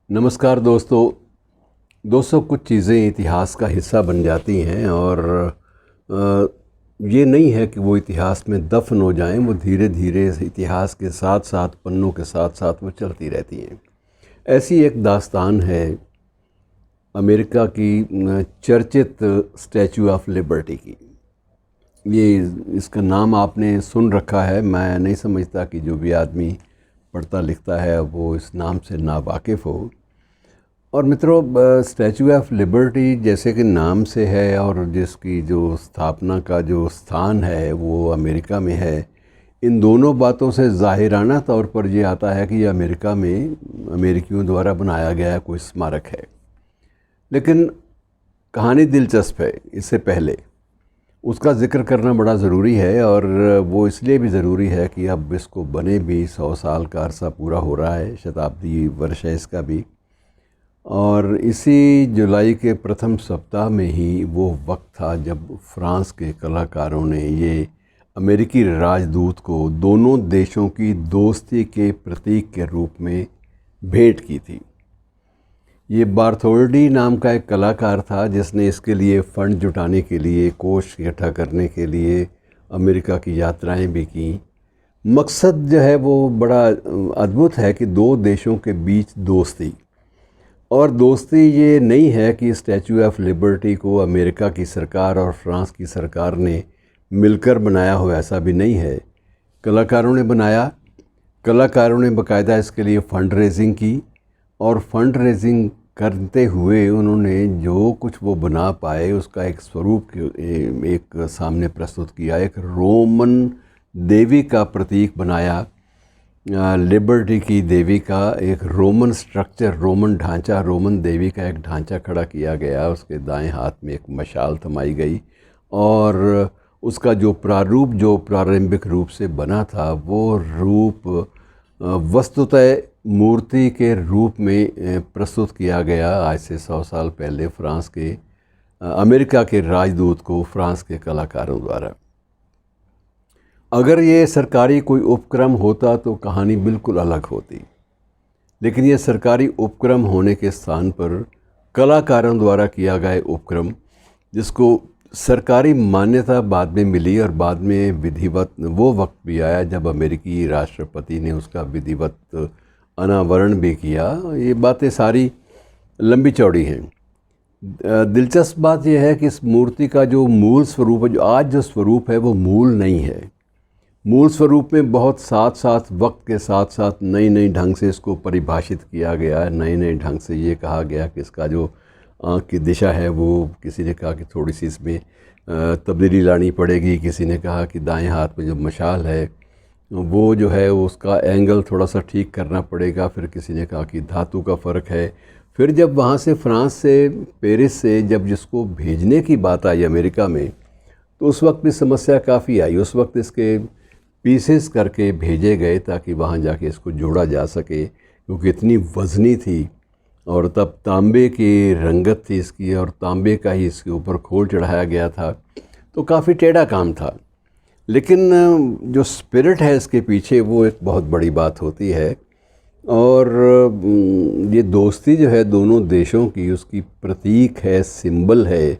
नमस्कार दोस्तों कुछ चीज़ें इतिहास का हिस्सा बन जाती हैं और अ, ये नहीं है कि वो इतिहास में दफन हो जाएं। वो धीरे धीरे इतिहास के साथ साथ पन्नों के साथ साथ वो चलती रहती हैं। ऐसी एक दास्तान है अमेरिका की चर्चित स्टैचू ऑफ लिबर्टी की। ये इसका नाम आपने सुन रखा है। मैं नहीं समझता कि जो भी आदमी पढ़ता लिखता है वो इस नाम से नावाकिफ़ हो। और मित्रों, स्टैचू ऑफ लिबर्टी जैसे कि नाम से है और जिसकी जो स्थापना का जो स्थान है वो अमेरिका में है, इन दोनों बातों से ज़ाहिराना तौर पर ये आता है कि ये अमेरिका में अमेरिकियों द्वारा बनाया गया कोई स्मारक है। लेकिन कहानी दिलचस्प है। इससे पहले उसका ज़िक्र करना बड़ा ज़रूरी है, और वो इसलिए भी ज़रूरी है कि अब इसको बने भी 100 साल का अरसा पूरा हो रहा है, शताब्दी वर्ष है इसका भी। और इसी जुलाई के प्रथम सप्ताह में ही वो वक्त था जब फ्रांस के कलाकारों ने ये अमेरिकी राजदूत को दोनों देशों की दोस्ती के प्रतीक के रूप में भेंट की थी। ये बार्थोल्डी नाम का एक कलाकार था जिसने इसके लिए फ़ंड जुटाने के लिए, कोष इकट्ठा करने के लिए अमेरिका की यात्राएं भी की। मकसद जो है वो बड़ा अद्भुत है कि दो देशों के बीच दोस्ती, और दोस्ती ये नहीं है कि स्टैचू ऑफ लिबर्टी को अमेरिका की सरकार और फ्रांस की सरकार ने मिलकर बनाया हो, ऐसा भी नहीं है। कलाकारों ने बनाया, कलाकारों ने बाकायदा इसके लिए फ़ंड रेजिंग की, और फ़ंड रेजिंग करते हुए उन्होंने जो कुछ वो बना पाए उसका एक स्वरूप एक सामने प्रस्तुत किया। एक रोमन देवी का प्रतीक बनाया, लिबर्टी की देवी का एक रोमन स्ट्रक्चर, रोमन ढांचा, रोमन देवी का एक ढांचा खड़ा किया गया। उसके दाएं हाथ में एक मशाल थमाई गई, और उसका जो प्रारूप, जो प्रारंभिक रूप से बना था, वो रूप वस्तुतः मूर्ति के रूप में प्रस्तुत किया गया आज से 100 साल पहले फ्रांस के अमेरिका के राजदूत को फ्रांस के कलाकारों द्वारा। अगर ये सरकारी कोई उपक्रम होता तो कहानी बिल्कुल अलग होती, लेकिन ये सरकारी उपक्रम होने के स्थान पर कलाकारों द्वारा किया गया उपक्रम, जिसको सरकारी मान्यता बाद में मिली, और बाद में विधिवत वो वक्त भी आया जब अमेरिकी राष्ट्रपति ने उसका विधिवत अनावरण भी किया। ये बातें सारी लंबी चौड़ी हैं। दिलचस्प बात यह है कि इस मूर्ति का जो मूल स्वरूप है, जो आज जो स्वरूप है, वो मूल नहीं है। मूल स्वरूप में बहुत साथ साथ वक्त के साथ साथ नई नई ढंग से इसको परिभाषित किया गया है। नए नए ढंग से ये कहा गया कि इसका जो आँख की दिशा है, वो किसी ने कहा कि थोड़ी सी इसमें तब्दीली लानी पड़ेगी, किसी ने कहा कि दाएं हाथ में जो मशाल है वो जो है उसका एंगल थोड़ा सा ठीक करना पड़ेगा, फिर किसी ने कहा कि धातु का फ़र्क है। फिर जब वहाँ से फ्रांस से, पेरिस से जब जिसको भेजने की बात आई अमेरिका में, तो उस वक्त भी समस्या काफ़ी आई। उस वक्त इसके पीसेस करके भेजे गए ताकि वहाँ जाके इसको जोड़ा जा सके, क्योंकि इतनी वज़नी थी, और तब तांबे की रंगत थी इसकी, और तांबे का ही इसके ऊपर खोल चढ़ाया गया था, तो काफ़ी टेढ़ा काम था। लेकिन जो स्पिरिट है इसके पीछे, वो एक बहुत बड़ी बात होती है। और ये दोस्ती जो है दोनों देशों की, उसकी प्रतीक है, सिंबल है।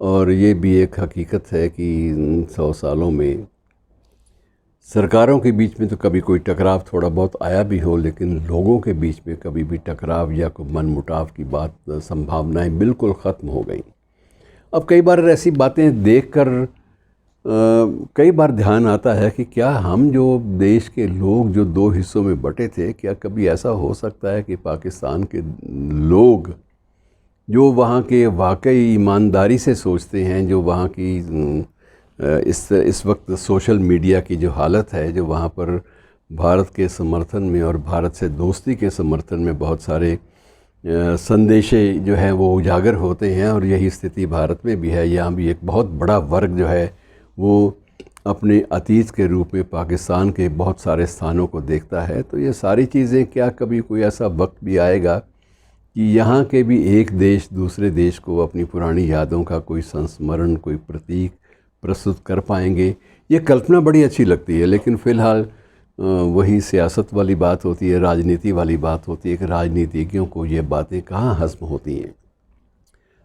और ये भी एक हकीकत है कि 100 सालों में सरकारों के बीच में तो कभी कोई टकराव थोड़ा बहुत आया भी हो, लेकिन लोगों के बीच में कभी भी टकराव या कोई मनमुटाव की बात, संभावनाएं बिल्कुल ख़त्म हो गई। अब कई बार ऐसी बातें देखकर कई बार ध्यान आता है कि क्या हम जो देश के लोग जो दो हिस्सों में बटे थे, क्या कभी ऐसा हो सकता है कि पाकिस्तान के लोग जो वहाँ के वाकई ईमानदारी से सोचते हैं, जो वहाँ की इस वक्त सोशल मीडिया की जो हालत है, जो वहाँ पर भारत के समर्थन में और भारत से दोस्ती के समर्थन में बहुत सारे संदेशे जो हैं वो उजागर होते हैं, और यही स्थिति भारत में भी है। यहाँ भी एक बहुत बड़ा वर्ग जो है वो अपने अतीत के रूप में पाकिस्तान के बहुत सारे स्थानों को देखता है। तो ये सारी चीज़ें, क्या कभी कोई ऐसा वक्त भी आएगा कि यहाँ के भी एक देश दूसरे देश को अपनी पुरानी यादों का कोई संस्मरण, कोई प्रतीक प्रस्तुत कर पाएंगे? ये कल्पना बड़ी अच्छी लगती है, लेकिन फ़िलहाल वही सियासत वाली बात होती है, राजनीति वाली बात होती है कि राजनीतिज्ञों को ये बातें कहाँ हज़म होती हैं।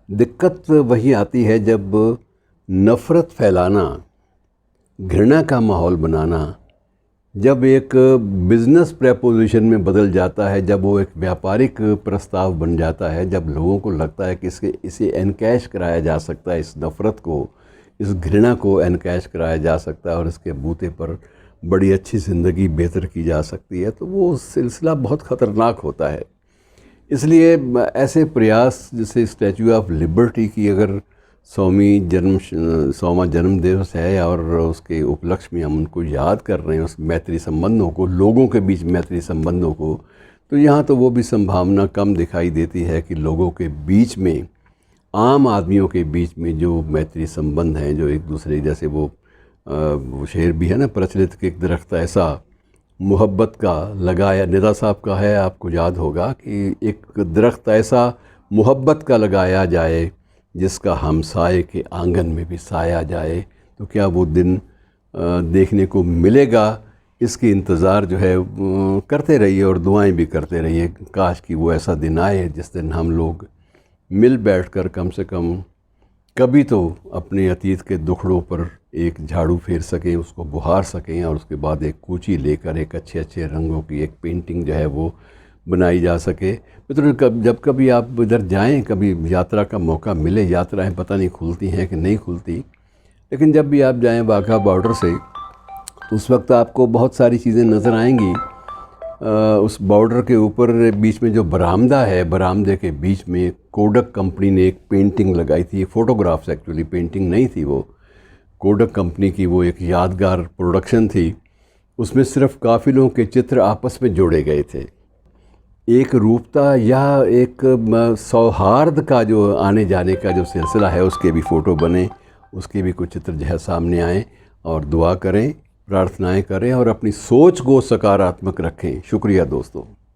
दिक्कत वही आती है जब नफ़रत फैलाना, घृणा का माहौल बनाना, जब एक बिज़नेस प्रपोजिशन में बदल जाता है, जब वो एक व्यापारिक प्रस्ताव बन जाता है, जब लोगों को लगता है कि इसे एनकैश कराया जा सकता है, इस नफ़रत को, इस घृणा को एनकैश कराया जा सकता है और इसके बूते पर बड़ी अच्छी ज़िंदगी बेहतर की जा सकती है, तो वो सिलसिला बहुत ख़तरनाक होता है। इसलिए ऐसे प्रयास, जैसे स्टैचू ऑफ लिबर्टी की अगर 100वां जन्म दिवस है और उसके उपलक्ष्य में हम उनको याद कर रहे हैं, उस मैत्री संबंधों को, लोगों के बीच मैत्री संबंधों को, तो यहाँ तो वो भी संभावना कम दिखाई देती है कि लोगों के बीच में, आम आदमियों के बीच में जो मैत्री संबंध हैं, जो एक दूसरे, जैसे वो शेर भी है ना प्रचलित कि एक दरख्त ऐसा मोहब्बत का लगाया, निदा साहब का है, आपको याद होगा कि एक दरख्त ऐसा मोहब्बत का लगाया जाए जिसका हमसाये के आंगन में भी साया जाए। तो क्या वो दिन देखने को मिलेगा? इसकी इंतज़ार जो है करते रहिए और दुआएं भी करते रहिए। काश कि वो ऐसा दिन आए जिस दिन हम लोग मिल बैठकर कम से कम कभी तो अपने अतीत के दुखड़ों पर एक झाड़ू फेर सकें, उसको बुहार सकें और उसके बाद एक कूची लेकर एक अच्छे अच्छे रंगों की एक पेंटिंग जो है वो बनाई जा सके। मित्रों, जब कभी आप इधर जाएं, कभी यात्रा का मौका मिले, यात्राएं पता नहीं खुलती हैं कि नहीं खुलती, लेकिन जब भी आप जाएं वाघा बॉर्डर से, तो उस वक्त आपको बहुत सारी चीज़ें नज़र आएंगी। उस बॉर्डर के ऊपर बीच में जो बरामदा है, बरामदे के बीच में कोडक कंपनी ने एक पेंटिंग लगाई थी। फ़ोटोग्राफ्स, एक्चुअली पेंटिंग नहीं थी वो, कोडक कंपनी की वो एक यादगार प्रोडक्शन थी। उसमें सिर्फ काफ़िलों के चित्र आपस में जोड़े गए थे। एक रूपता या एक सौहार्द का जो आने जाने का जो सिलसिला है, उसके भी फ़ोटो बने, उसके भी कुछ चित्र जो है सामने आएँ और दुआ करें, प्रार्थनाएं करें और अपनी सोच को सकारात्मक रखें। शुक्रिया दोस्तों।